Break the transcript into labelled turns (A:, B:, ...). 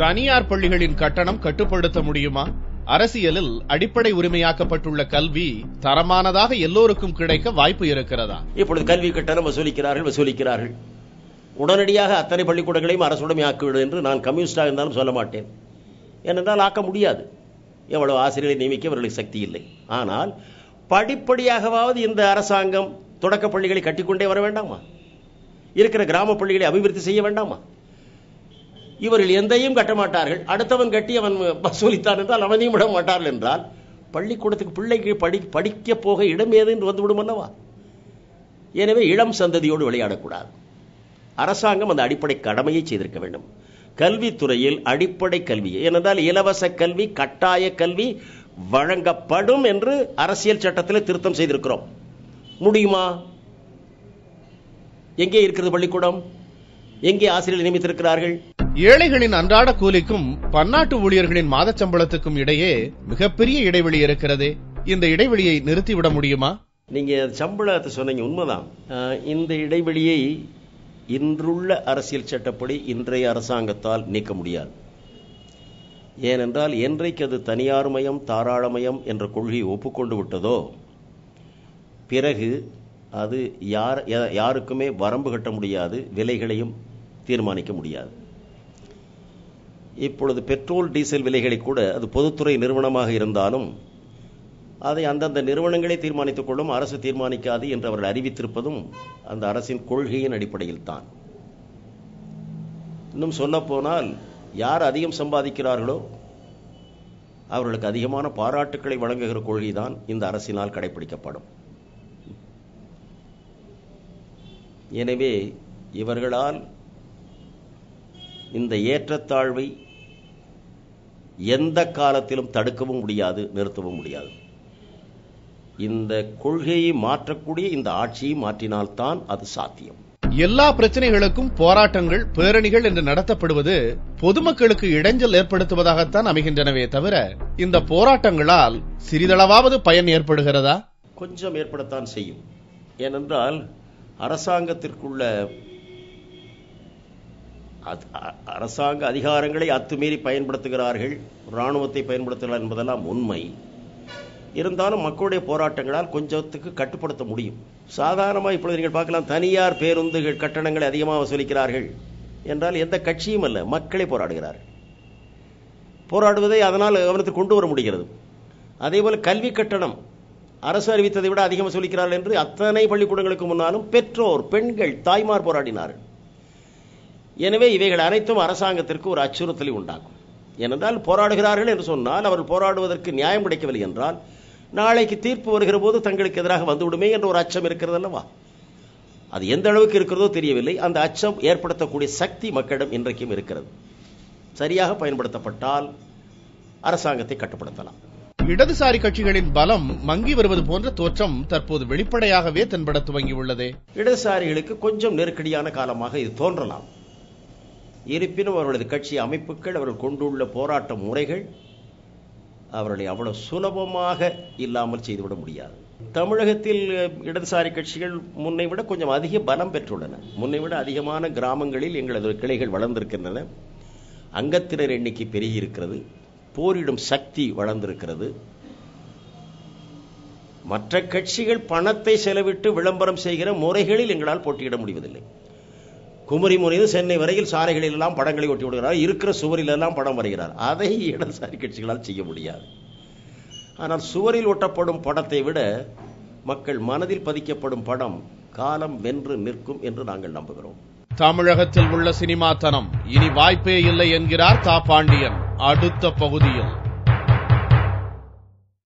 A: தனியார் பள்ளிகளின் கட்டணம் கட்டுப்படுத்த முடியுமா? அரசியலில் அடிப்படை உரிமையாக்கப்பட்டுள்ள கல்வி தரமானதாக எல்லோருக்கும் கிடைக்க வாய்ப்பு இருக்கிறதா?
B: இப்பொழுது கல்வி கட்டணம் வசூலிக்கிறார்கள். உடனடியாக அத்தனை பள்ளிக்கூடங்களையும் அரசுடைமை ஆக்கிவிடு என்று நான் கம்யூனிஸ்டாக இருந்தாலும் சொல்ல மாட்டேன். ஏனென்றால் ஆக்க முடியாது. எவ்வளவு ஆசிரியர்களை நியமிக்க அவர்களுக்கு சக்தி இல்லை. ஆனால் படிப்படியாகவாவது இந்த அரசாங்கம் தொடக்க பள்ளிகளை கட்டிக்கொண்டே வர வேண்டாமா? இருக்கிற கிராம பள்ளிகளை அபிவிருத்தி செய்ய வேண்டாமா? இவர்கள் எந்தையும் கட்ட மாட்டார்கள், அடுத்தவன் கட்டி அவன் வசூலித்தான் என்றால் அவனையும் விட மாட்டார்கள் என்றால் பள்ளிக்கூடத்துக்கு பிள்ளைக்கு படிக்க போக இடம் ஏது என்று வந்துவிடும் அல்லவா? எனவே இளம் சந்ததியோடு விளையாடக்கூடாது. அரசாங்கம் அந்த அடிப்படை கடமையை செய்திருக்க வேண்டும். கல்வித்துறையில் அடிப்படை கல்வி, ஏனென்றால் இலவச கல்வி, கட்டாய கல்வி வழங்கப்படும் என்று அரசியல் சட்டத்தில் திருத்தம் செய்திருக்கிறோம். முடியுமா? எங்கே இருக்கிறது பள்ளிக்கூடம்? எங்கே ஆசிரியர்கள் நியமித்திருக்கிறார்கள்?
A: ஏழைகளின் அன்றாட கூலிக்கும் பன்னாட்டு ஊழியர்களின் மாத சம்பளத்துக்கும் இடையே மிகப்பெரிய இடைவெளி இருக்கிறதே. இந்த இடைவெளியை நிறுத்திவிட முடியுமா?
B: நீங்க சம்பளத்தை சொன்னீங்க, உண்மைதான். இந்த இடைவெளியை இன்றுள்ள அரசியல் சட்டப்படி இன்றைய அரசாங்கத்தால் நீக்க முடியாது. ஏனென்றால் என்றைக்கு அது தனியார்மயம் தாராளமயம் என்ற கொள்கையை ஒப்புக்கொண்டு விட்டதோ பிறகு அது யாருக்குமே வரம்பு கட்ட முடியாது, விலைகளையும் தீர்மானிக்க முடியாது. இப்பொழுது பெட்ரோல் டீசல் விலைகளை கூட அது பொதுத்துறை நிறுவனமாக இருந்தாலும் அதை அந்தந்த நிறுவனங்களே தீர்மானித்துக் கொள்ளும், அரசு தீர்மானிக்காது என்று அவர்கள் அறிவித்திருப்பதும் அந்த அரசின் கொள்கையின் அடிப்படையில் தான். இன்னும் சொல்ல போனால் யார் அதிகம் சம்பாதிக்கிறார்களோ அவர்களுக்கு அதிகமான பாராட்டுக்களை வழங்குகிற கொள்கைதான் இந்த அரசினால் கடைபிடிக்கப்படும். எனவே இவர்களால் இந்த ஏற்றத்தாழ்வை எந்த காலத்திலும் தடுக்கவும் முடியாது, நிறுத்தவும் முடியாது. இந்த கொள்கையை மாற்றக்கூடிய இந்த ஆட்சியை மாற்றினால்தான் அது சாத்தியம்.
A: எல்லா பிரச்சனைகளுக்கும் போராட்டங்கள், பேரணிகள் என்று நடத்தப்படுவது பொதுமக்களுக்கு இடைஞ்சல் ஏற்படுத்துவதாகத்தான் அமைகின்றனவே தவிர இந்த போராட்டங்களால் சிறிதளவாவது பயன் ஏற்படுகிறதா?
B: கொஞ்சம் ஏற்படத்தான் செய்யும். ஏனென்றால் அரசாங்கத்திற்குள்ள அரசாங்க அதிகாரங்களை அத்துமீறி பயன்படுத்துகிறார்கள், இராணுவத்தை பயன்படுத்துகிறார்கள் என்பதெல்லாம் உண்மை. இருந்தாலும் மக்களுடைய போராட்டங்களால் கொஞ்சத்துக்கு கட்டுப்படுத்த முடியும். சாதாரணமாக இப்பொழுது நீங்கள் பார்க்கலாம், தனியார் பேருந்துகள் கட்டணங்களை அதிகமாக வசூலிக்கிறார்கள் என்றால் எந்த கட்சியும் அல்ல, மக்களே போராடுகிறார்கள். போராடுவதை அதனால் கவனத்தில் கொண்டு வர முடிகிறது. அதேபோல கல்வி கட்டணம் அரசு அறிவித்ததை விட அதிகம் வசூலிக்கிறார்கள் என்று அத்தனை பள்ளிக்கூடங்களுக்கு முன்னாலும் பெற்றோர், பெண்கள், தாய்மார் போராடினார்கள். எனவே இவைகள் அனைத்தும் அரசாங்கத்திற்கு ஒரு அச்சுறுத்தலை உண்டாக்கும். ஏனென்றால் போராடுகிறார்கள் என்று சொன்னால் அவர்கள் போராடுவதற்கு நியாயம் கிடைக்கவில்லை என்றால் நாளைக்கு தீர்ப்பு வருகிற போது தங்களுக்கு எதிராக வந்துவிடுமே என்ற ஒரு அச்சம் இருக்கிறது அல்லவா? அது எந்த அளவுக்கு இருக்கிறதோ தெரியவில்லை. அந்த அச்சம் ஏற்படுத்தக்கூடிய சக்தி மக்களிடம் இன்றைக்கும் இருக்கிறது. சரியாக பயன்படுத்தப்பட்டால் அரசாங்கத்தை கட்டுப்படுத்தலாம்.
A: இடதுசாரி கட்சிகளின் பலம் மங்கி வருவது போன்ற தோற்றம் தற்போது வெளிப்படையாகவே தென்பட துவங்கியுள்ளதே.
B: இடதுசாரிகளுக்கு கொஞ்சம் நெருக்கடியான காலமாக இது தோன்றலாம். இருப்பினும் அவர்களது கட்சி அமைப்புகள், அவர்கள் கொண்டுள்ள போராட்ட முறைகள் அவர்களை அவ்வளவு சுலபமாக இல்லாமல் செய்துவிட முடியாது. தமிழகத்தில் இடதுசாரி கட்சிகள் முன்னை விட கொஞ்சம் அதிக பலம் பெற்றுள்ளன. முன்னை விட அதிகமான கிராமங்களில் எங்களது கிளைகள் வளர்ந்திருக்கின்றன. அங்கத்தினர் எண்ணிக்கை பெருகி இருக்கிறது. போரிடும் சக்தி வளர்ந்திருக்கிறது. மற்ற கட்சிகள் பணத்தை செலவிட்டு விளம்பரம் செய்கிற முறைகளில் எங்களால் போட்டியிட முடிவதில்லை. குமரி முனைந்து சென்னை வரையில் சாலைகளில் எல்லாம் படங்களை ஒட்டி விடுகிறார், இருக்கிற சுவரில் எல்லாம் படம் வரைகிறார். அதை இடதுசாரி கட்சிகளால் செய்ய முடியாது. ஆனால் சுவரில் ஒட்டப்படும் படத்தை விட மக்கள் மனதில் பதிக்கப்படும் படம் காலம் வென்று நிற்கும் என்று நாங்கள் நம்புகிறோம்.
A: தமிழகத்தில் உள்ள சினிமாத்தனம் இனி வாய்ப்பே இல்லை என்கிறார் தா பாண்டியன். அடுத்த பகுதியில்